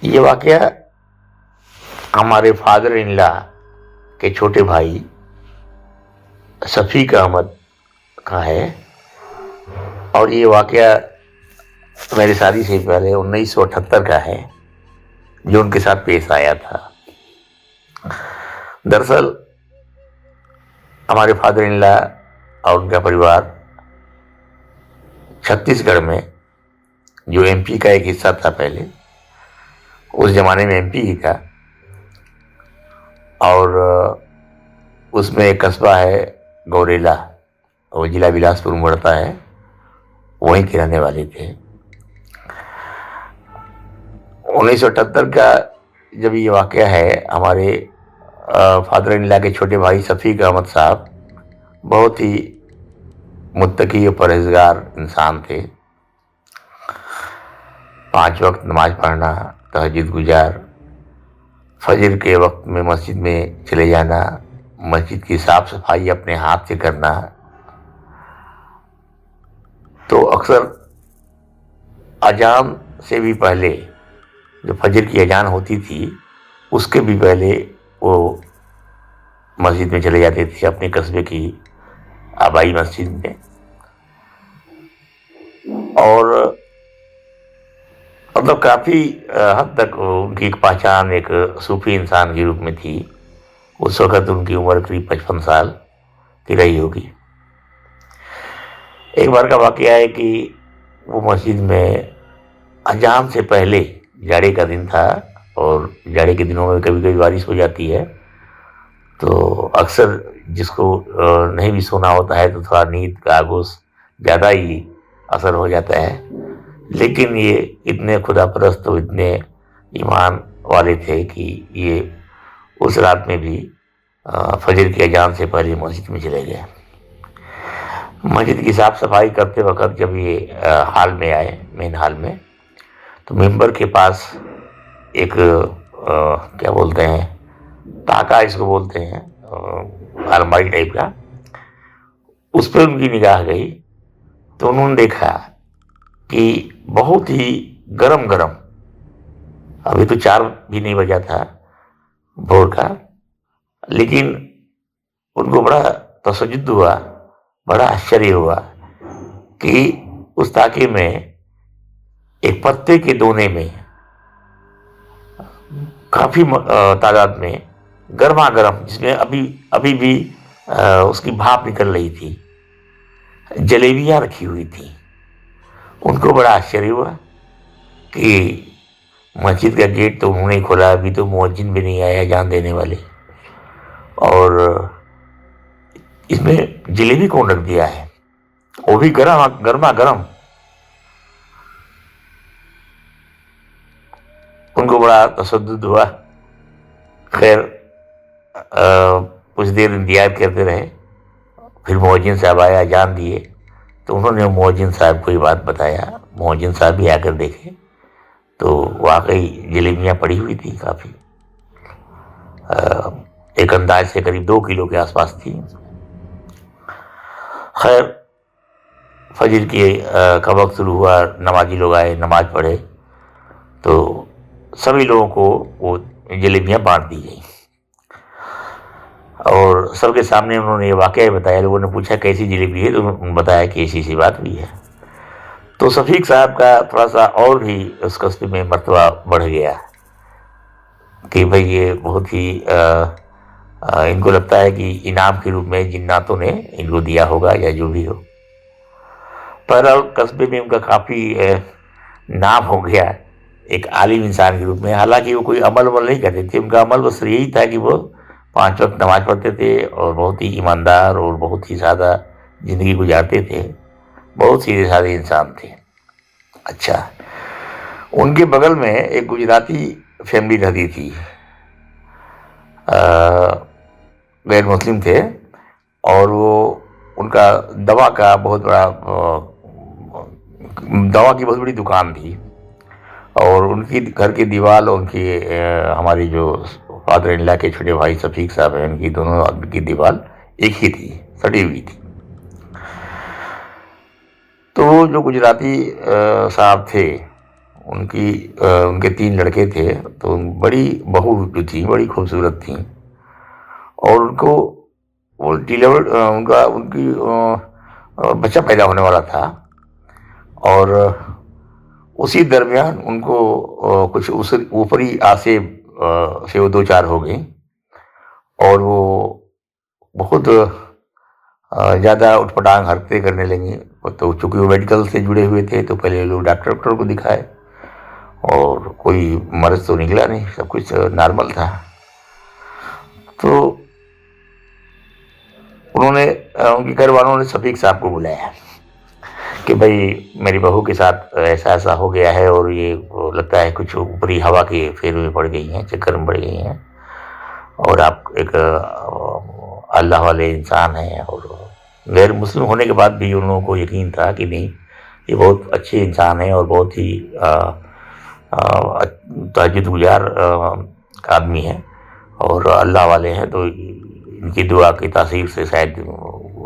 ये वाकया हमारे फादर इन लॉ के छोटे भाई शफीक अहमद का है। और ये वाकया मेरी शादी से पहले 1978 का है, जो उनके साथ पेश आया था। दरअसल हमारे फादर इन लॉ और उनका परिवार छत्तीसगढ़ में, जो एमपी का एक हिस्सा था पहले, उस जमाने में एमपी ही था, और उसमें एक कस्बा है गौरेला, वो जिला बिलासपुर में पड़ता है, वहीं के रहने वाले थे। 1978 का जब ये वाकया है, हमारे फादर इन लॉ के छोटे भाई शफीक अहमद साहब बहुत ही मुत्तकी और परहेजगार इंसान थे। 5 वक्त नमाज पढ़ना, तहज्जुद गुजार, फजर के वक्त में मस्जिद में चले जाना, मस्जिद की साफ सफाई अपने हाथ से करना। तो अक्सर अजान से भी पहले, जो फजर की अजान होती थी, उसके भी पहले वो मस्जिद में चले जाते थे, अपने कस्बे की आबाई मस्जिद में। और मतलब काफ़ी हद तक उनकी एक पहचान एक सूफी इंसान के रूप में थी। उस वक़्त उनकी उम्र करीब 55 साल की रही होगी। एक बार का वाक़या है कि वो मस्जिद में अजान से पहले, जाड़े का दिन था और जाड़े के दिनों में कभी कभी बारिश हो जाती है, तो अक्सर जिसको नहीं भी सोना होता है तो थोड़ा नींद का आगोश ज़्यादा ही असर हो जाता है। लेकिन ये इतने खुदापरस्त और इतने ईमान वाले थे कि ये उस रात में भी फजर की अजान से पहले मस्जिद में चले गए। मस्जिद की साफ सफाई करते वक्त जब ये हाल में आए, मेन हाल में, तो मेंबर के पास एक क्या बोलते हैं, ताका इसको बोलते हैं, अलमारी टाइप का, उस पर उनकी निगाह गई। तो उन्होंने देखा कि बहुत ही गरम गरम, अभी तो 4 भी नहीं बजा था भोर का, लेकिन उनको बड़ा तसज्जुद हुआ, बड़ा आश्चर्य हुआ कि उस ताके में एक पत्ते के दोने में काफी तादाद में गर्मा गर्म, जिसमें अभी भी उसकी भाप निकल रही थी, जलेबियां रखी हुई थी। उनको बड़ा आश्चर्य हुआ कि मस्जिद का गेट तो उन्होंने ही खोला, अभी तो मुअज्जिन भी नहीं आया जान देने वाले, और इसमें जलेबी कौन रख दिया है, वो भी गर्मा गर्म। उनको बड़ा तसद्दुद हुआ। खैर कुछ देर इंतजार करते रहे, फिर मुअज्जिन साहब आया, जान दिए, तो उन्होंने मुअज्जिन साहब को ये बात बताया। मुअज्जिन साहब भी आकर देखे तो वाकई जलेबियाँ पड़ी हुई थी, काफ़ी एक अंदाज से करीब 2 किलो के आसपास थी। खैर फजर का वक्त शुरू हुआ, नमाजी लोग आए, नमाज पढ़े, तो सभी लोगों को वो जलेबियाँ बांट दी गई और सबके सामने उन्होंने ये वाकया बताया। लोगों ने पूछा कैसी जलेबी है, तो उन्होंने बताया कि ऐसी सी बात हुई है। तो शफीक साहब का थोड़ा सा और भी उस कस्बे में मर्तबा बढ़ गया कि भाई ये बहुत ही इनको लगता है कि इनाम के रूप में जिन्नातों ने इनको दिया होगा या जो भी हो। पर कस्बे में उनका काफ़ी नाम हो गया एक आलिम इंसान के रूप में। हालांकि वो कोई अमल नहीं करते थे, उनका अमल बस यही था कि वो 5 वक्त नमाज पढ़ते थे और बहुत ही ईमानदार और बहुत ही सादा ज़िंदगी गुजारते थे, बहुत सीधे साधे इंसान थे। अच्छा, उनके बगल में एक गुजराती फैमिली रहती थी, गैर मुस्लिम थे, और वो उनका दवा की बहुत बड़ी दुकान थी, और उनकी घर की दीवार और उनकी हमारी जो फादर इन लॉ के छोटे भाई शफीक साहब हैं, उनकी दोनों की दीवार एक ही थी, सटी हुई थी। तो जो गुजराती साहब थे, उनके 3 लड़के थे, तो बड़ी बहू जो थी बड़ी खूबसूरत थी, और उनको वो डिलीवर्ड उनका उनकी बच्चा पैदा होने वाला था, और उसी दरमियान उनको कुछ उस ऊपरी आसे से वो 2-4 हो गई, और वो बहुत ज़्यादा उटपटांग हरकतें करने लगी। तो चूंकि वो मेडिकल से जुड़े हुए थे, तो पहले लोग डॉक्टर को दिखाए, और कोई मर्ज तो निकला नहीं, सब कुछ नॉर्मल था। तो उन्होंने उनके घर वालों ने शफीक साहब को बुलाया कि भाई मेरी बहू के साथ ऐसा ऐसा हो गया है, और ये लगता है कुछ ऊपरी हवा के फेर में पड़ गई हैं, चक्कर में पड़ गई हैं, और आप एक अल्लाह वाले इंसान हैं, और गैर मुस्लिम होने के बाद भी उन लोगों को यकीन था कि नहीं, ये बहुत अच्छे इंसान हैं और बहुत ही तहज्जुद गुजार आदमी हैं और अल्लाह वाले हैं, तो इनकी दुआ की तासीर से शायद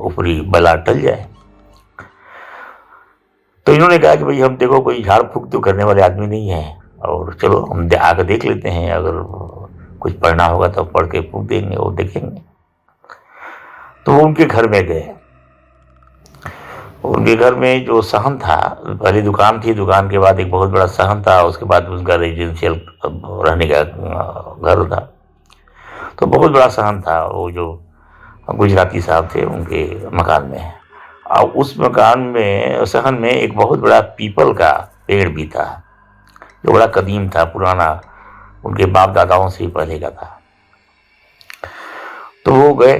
ऊपरी बला टल जाए। तो इन्होंने कहा कि भाई हम देखो कोई झाड़ फूक तो करने वाले आदमी नहीं है, और चलो हम आकर देख लेते हैं, अगर कुछ पढ़ना होगा तो पढ़ के फूक देंगे और देखेंगे। तो वो उनके घर में गए। उनके घर में जो सहन था, पहले दुकान थी, दुकान के बाद एक बहुत बड़ा सहन था, उसके बाद उनका रेजिडेंशियल रहने का घर था। तो बहुत बड़ा सहन था, वो जो गुजराती साहब थे उनके मकान में। और उस मकान में, सहन में, एक बहुत बड़ा पीपल का पेड़ भी था, जो बड़ा कदीम था, पुराना, उनके बाप दादाओं से ही पहले का था। तो वो गए,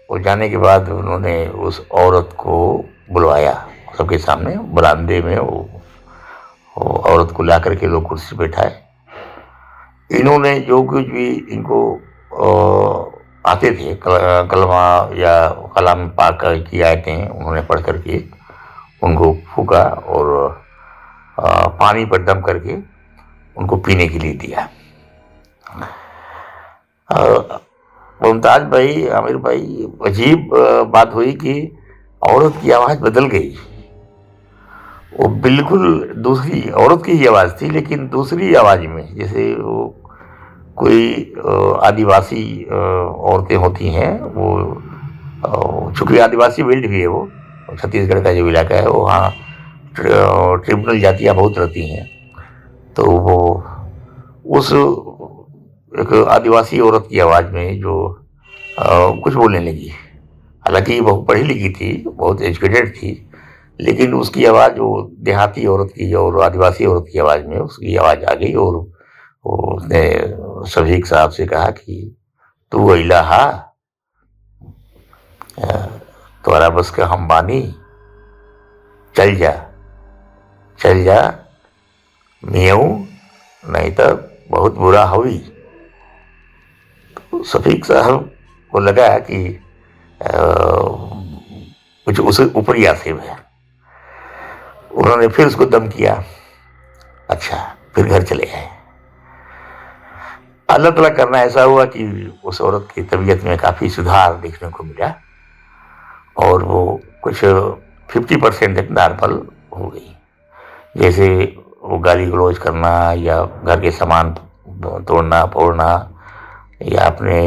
और जाने के बाद उन्होंने उस औरत को बुलवाया सबके सामने, बरामदे में वो औरत को ला करके लोग कुर्सी बैठाए। इन्होंने जो कुछ भी इनको आते थे, कलमा या कलाम पाक की आयतें उन्होंने पढ़ करके उनको फूका, और पानी पर दम करके उनको पीने के लिए दिया। मुमताज भाई, आमिर भाई, अजीब बात हुई कि औरत की आवाज़ बदल गई। वो बिल्कुल दूसरी औरत की ही आवाज़ थी, लेकिन दूसरी आवाज़ में, जैसे वो कोई आदिवासी औरतें होती हैं, वो चूँकि आदिवासी बेल्ट भी है, वो छत्तीसगढ़ का जो इलाका है, वो वहाँ ट्रिब्यूनल जातियाँ बहुत रहती हैं। तो वो उस एक आदिवासी औरत की आवाज़ में जो कुछ बोलने लगी। हालांकि ये बहुत पढ़ी लिखी थी, बहुत एजुकेटेड थी, लेकिन उसकी आवाज़ वो देहाती औरत की और आदिवासी औरत की आवाज़ में उसकी आवाज़ आ गई, और उसने शफीक साहब से कहा कि तू अइला हा, तुम्हारा बस का हम बानी, चल जा चल जा मियाऊ, नहीं तो बहुत बुरा हुई। तो शफीक साहब को लगा कि कुछ उसे ऊपरी आसिफ है। उन्होंने फिर उसको दम किया। अच्छा, फिर घर चले गए। अल्लाह ताला करना ऐसा हुआ कि उस औरत की तबीयत में काफ़ी सुधार देखने को मिला, और वो कुछ 50% तक नॉर्मल हो गई। जैसे वो गाली गलौज करना, या घर के सामान तोड़ना फोड़ना, या अपने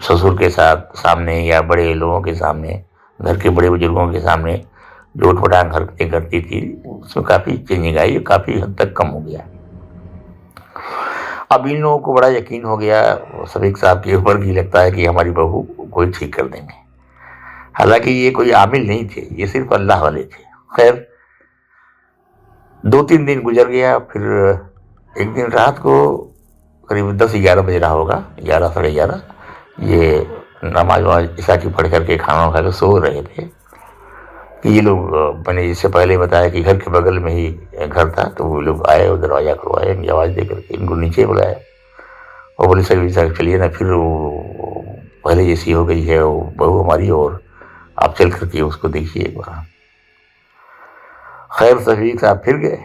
ससुर के साथ सामने, या बड़े लोगों के सामने, घर के बड़े बुजुर्गों के सामने जो उठपटांग हरकतें करती थी, उसमें काफ़ी चेंजिंग आई, काफ़ी हद तक कम हो गया। अब इन लोगों को बड़ा यकीन हो गया शफीक साहब के ऊपर कि लगता है कि हमारी बहू कोई ठीक कर देंगे। हालांकि ये कोई आमिल नहीं थे, ये सिर्फ अल्लाह वाले थे। खैर 2-3 दिन गुजर गया। फिर एक दिन रात को करीब 10-11 बज रहा होगा, 11 साढ़े 11, ये नमाज ईशा की पढ़ करके खाना खा के सो रहे थे कि ये लोग, मैंने इससे पहले बताया कि घर के बगल में ही घर था, तो वो लोग आए और दरवाज़ा खुलवाया, इनकी आवाज़ दे करके इनको नीचे बुलाया, और बोले सर चलिए ना, फिर वो पहले जैसी हो गई है वो बहू हमारी, और आप चल करके उसको देखिए एक बार। खैर शफीक साहब फिर गए,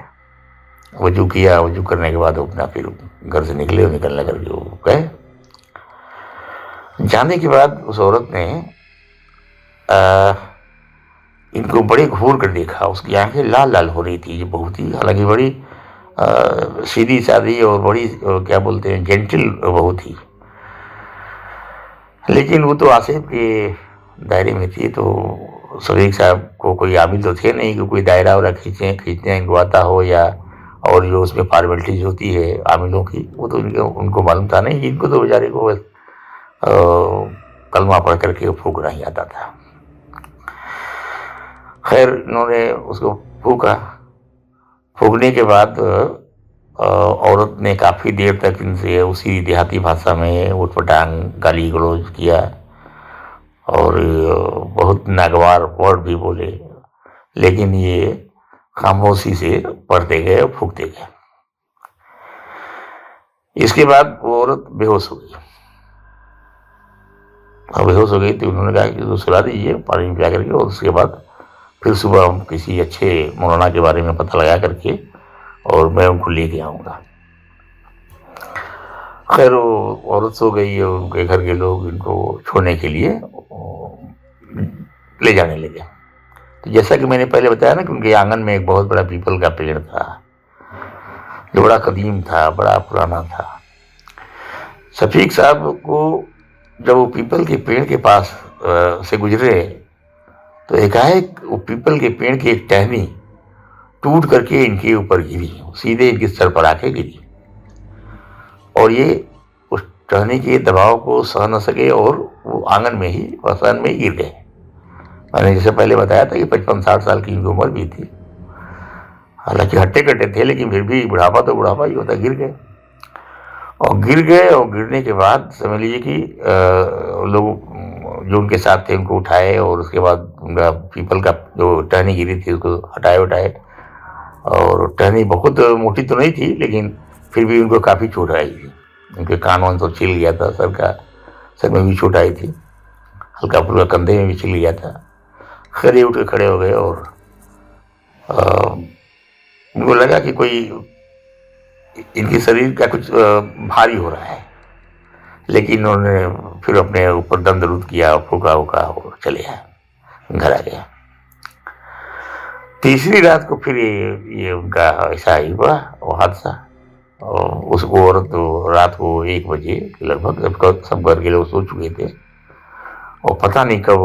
वजू किया, वजू करने के बाद अपना फिर घर से निकले, और निकलने करके वो गए। जाने के बाद उस औरत ने इनको बड़े घूर कर देखा। उसकी आंखें लाल लाल हो रही थी, ये बहुत ही, हालांकि बड़ी सीधी सादी और बड़ी क्या बोलते हैं जेंटल बहू थी। लेकिन वो तो आसिफ के दायरे में थी, तो सदीक साहब को कोई आमिल तो थे नहीं कि कोई दायरा वाला खींचने इनको आता हो, या और जो उसमें फॉर्मेलिटीज होती है आमिलों की वो तो उनको मालूम था नहीं। इनको तो बेचारे को बस कलमा पढ़ करके फूकना ही आता था। खैर इन्होंने उसको फूका। फूकने के बाद औरत ने काफ़ी देर तक इनसे उसी देहाती भाषा में उटपटांग गाली गलौज किया और बहुत नागवार वर्ड भी बोले, लेकिन ये खामोशी से पढ़ते गए और फूकते गए। इसके बाद वो औरत बेहोश हो गई। बेहोश हो गई तो उन्होंने कहा कि तो सुला दीजिए पानी में पिला करके, और उसके बाद फिर सुबह हम किसी अच्छे मौलाना के बारे में पता लगा करके और मैं उनको लेके आऊँगा। खैर वो औरत सो गई और उनके घर के लोग इनको छोड़ने के लिए ले जाने लगे। तो जैसा कि मैंने पहले बताया ना कि उनके आंगन में एक बहुत बड़ा पीपल का पेड़ था जो बड़ा कदीम था, बड़ा पुराना था। शफीक साहब को जब वो पीपल के पेड़ के पास से गुजरे तो एकाएक वो पीपल के पेड़ की एक टहनी टूट करके इनके ऊपर गिरी, सीधे इनके सर पर आके गिरी, और ये उस टहनी के दबाव को सह न सके और वो आंगन में ही मसान में गिर गए। मैंने जैसे पहले बताया था कि 55-60 साल की इनकी उम्र भी थी। हालांकि हट्टे कट्टे थे, लेकिन फिर भी बुढ़ापा तो बुढ़ापा ही होता। गिर गए और गिरने के बाद समझ लीजिए कि लोग जो उनके साथ थे उनको उठाए और उसके बाद उनका पीपल का जो टहनी गिरी थी उसको हटाए। और टहनी बहुत मोटी तो नहीं थी, लेकिन फिर भी उनको काफ़ी चोट आई थी। उनके कान वान तो छिल गया था, सर में भी चोट आई थी, हल्का फुल्का कंधे में भी छिल गया था। खैर ये उठ के खड़े हो गए और उनको लगा कि कोई इनके शरीर का कुछ भारी हो रहा है, लेकिन उन्होंने फिर अपने ऊपर दम दरूद किया, फूका वूका और चले आए, घर आ गया। तीसरी रात को फिर ये उनका ऐसा ही हुआ वो हादसा। और उस औरत तो रात को 1 बजे लगभग सब घर के लोग सो चुके थे और पता नहीं कब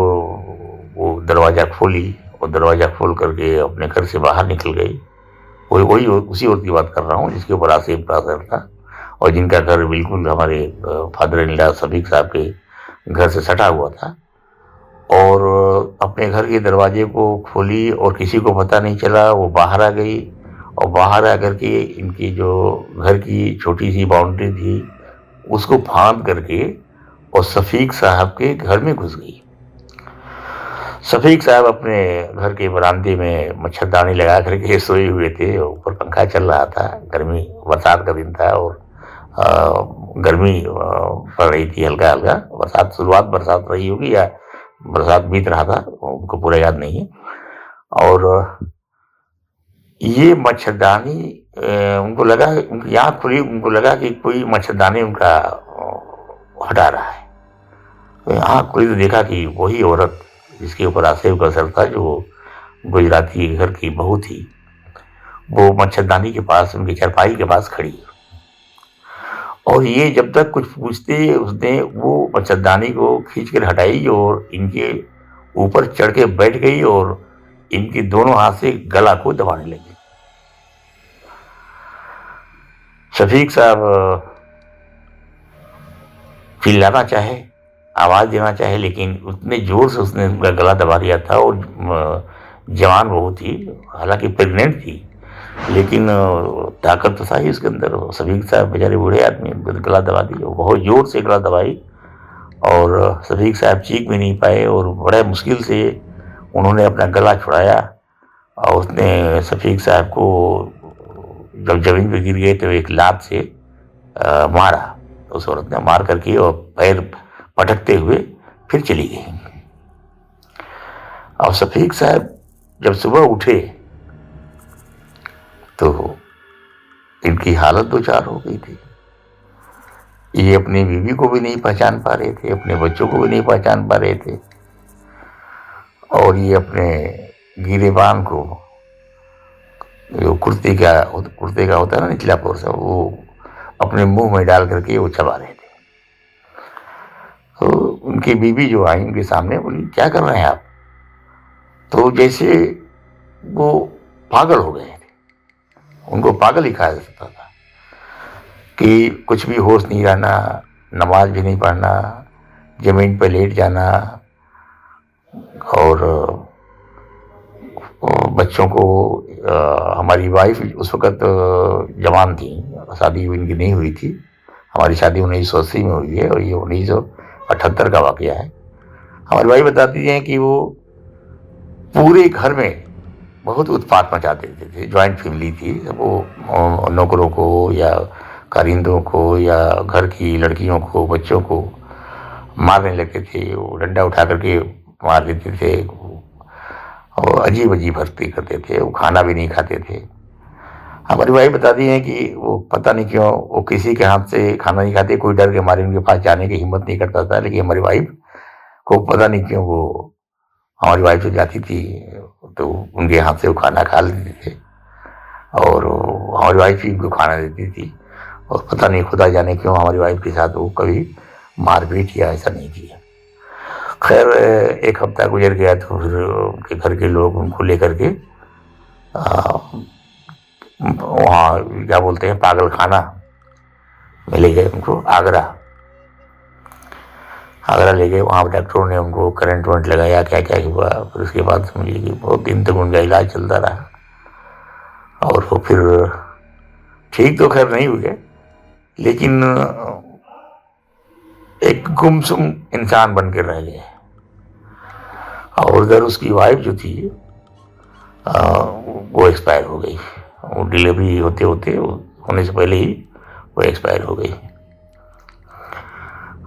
वो दरवाज़ा खोली और दरवाज़ा खोल करके अपने घर से बाहर निकल गई। वही उसी औरत की बात कर रहा हूँ जिसके ऊपर आसिफ का असर था और जिनका घर बिल्कुल हमारे फादर इन लॉ शफीक साहब के घर से सटा हुआ था। और अपने घर के दरवाजे को खोली और किसी को पता नहीं चला। वो बाहर आ गई और बाहर आकर के इनकी जो घर की छोटी सी बाउंड्री थी उसको फांद करके और शफीक साहब के घर में घुस गई। शफीक साहब अपने घर के बरामदे में मच्छरदानी लगा करके सोए हुए थे। ऊपर पंखा चल रहा था, गर्मी बरसात का दिन था और गर्मी पड़ रही थी हल्का हल्का। शुरुआत बरसात रही होगी या बरसात बीत रहा था, उनको पूरा याद नहीं है। और ये मच्छरदानी उनको लगा, उनकी आँख खुली, उनको लगा कि कोई मच्छरदानी उनका हटा रहा है। आँख खुली तो देखा कि वही औरत जिसके ऊपर आसिफ का असर था, जो गुजराती घर की बहू थी, वो मच्छरदानी के पास, उनकी चारपाई के पास खड़ी। और ये जब तक कुछ पूछते उसने वो मच्छरदानी को खींच कर हटाई और इनके ऊपर चढ़ के बैठ गई और इनके दोनों हाथ से गला को दबाने लगी। शफीक साहब चिल्लाना चाहे, आवाज़ देना चाहे, लेकिन उतने जोर से उसने उनका गला दबा दिया था। और जवान बहू थी, हालांकि प्रेग्नेंट थी, लेकिन ताकत तो था ही उसके अंदर। शफीक साहब बेचारे बूढ़े आदमी, गला दबा दी, बहुत जोर से गला दबाई और शफीक साहब चीख भी नहीं पाए और बड़े मुश्किल से उन्होंने अपना गला छुड़ाया। और उसने शफीक साहब को जब जमीन पे गिर गए तो एक लात से मारा। उस औरत ने मार करके और पैर पटकते हुए फिर चली गई। और शफीक साहब जब सुबह उठे तो इनकी हालत दो चार हो गई थी। ये अपनी बीवी को भी नहीं पहचान पा रहे थे, अपने बच्चों को भी नहीं पहचान पा रहे थे, और ये अपने गिरेबान को जो कुर्ते का होता है ना निचला पोर्शन, वो अपने मुंह में डाल करके वो चबा रहे थे। तो उनकी बीवी जो आई उनके सामने, बोली क्या कर रहे हैं आप? तो जैसे वो पागल हो गए थे, उनको पागल ही कहा जा सकता था कि कुछ भी होश नहीं रहना, नमाज भी नहीं पढ़ना, जमीन पर लेट जाना, और बच्चों को हमारी वाइफ उस वक़्त जवान थी, शादी इनकी नहीं हुई थी। हमारी शादी 1980 में हुई है और ये 1978 का वाक़या है। हमारी वाइफ बताती हैं कि वो पूरे घर में बहुत उत्पात मचा देते थे। जॉइंट फैमिली थी, वो नौकरों को या कारिंदों को या घर की लड़कियों को, बच्चों को मारने लगते थे। वो डंडा उठा करके मार देते थे और अजीब अजीब हरकतें करते थे। वो खाना भी नहीं खाते थे। हमारी वाइफ बताती हैं कि वो पता नहीं क्यों वो किसी के हाथ से खाना नहीं खाते, कोई डर के मारे उनके पास जाने की हिम्मत नहीं करता था। लेकिन हमारी वाइफ को पता नहीं क्यों वो, हमारी वाइफ जो जाती थी तो उनके हाथ से वो खाना खा लेते थे और हमारी वाइफ ही उनको खाना देती थी। और पता नहीं खुदा जाने क्यों हमारी वाइफ के साथ वो कभी मारपीट या ऐसा नहीं किया। खैर एक हफ्ता गुजर गया तो फिर उनके घर के लोग उनको लेकर के वहाँ क्या बोलते हैं पागल खाना में ले गए उनको, आगरा ले गए। वहाँ डॉक्टरों ने उनको करंट वरंट लगाया, क्या क्या हुआ। फिर उसके बाद समझिए कि बहुत दिन तक उनका इलाज चलता रहा और वो फिर ठीक तो खैर नहीं हुए, लेकिन एक गुमसुम इंसान बन के रह गए। और उधर उसकी वाइफ जो थी वो एक्सपायर हो गई। वो डिलीवरी होते होते होने से पहले ही वो एक्सपायर हो गई।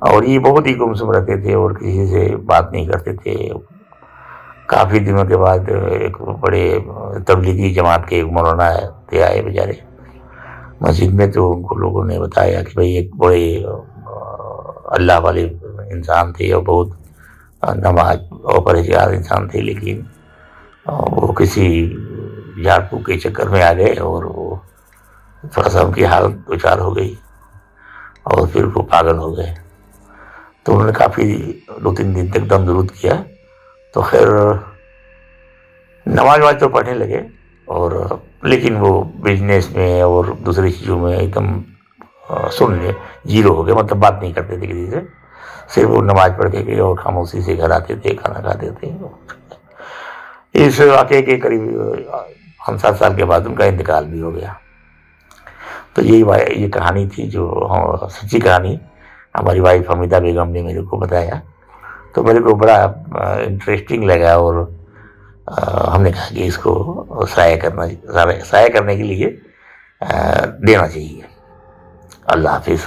और ये बहुत ही गुमसुम रहते थे और किसी से बात नहीं करते थे। काफ़ी दिनों के बाद एक बड़े तबलीगी जमात के एक मौलाना थे आए बेचारे मस्जिद में। तो उनको लोगों ने बताया कि भाई एक बड़े अल्लाह वाले इंसान थे और बहुत नमाज और परहेजगार इंसान थे, लेकिन वो किसी झाड़ फूक के चक्कर में आ गए और वो थोड़ा सा उनकी हालत दो चार हो गई और फिर वो पागल हो गए। तो उन्होंने काफ़ी 2-3 दिन तक दम दुरूद किया। तो खैर नमाज वाज तो पढ़ने लगे और लेकिन वो बिजनेस में और दूसरी चीज़ों में एकदम शून्य, जीरो हो गए। मतलब बात नहीं करते थे किसी से, सिर्फ वो नमाज पढ़ के और खामोशी से घर आते थे, खाना खाते थे। इस वाक़े के करीब 5-7 साल के बाद उनका इंतकाल भी हो गया। तो ये कहानी थी जो सच्ची कहानी हमारी वाइफ हमीदा बेगम ने मेरे को बताया। तो मेरे को बड़ा इंटरेस्टिंग लगा और हमने कहा कि इसको शाया करने के लिए देना चाहिए। अल्लाह हाफिज़।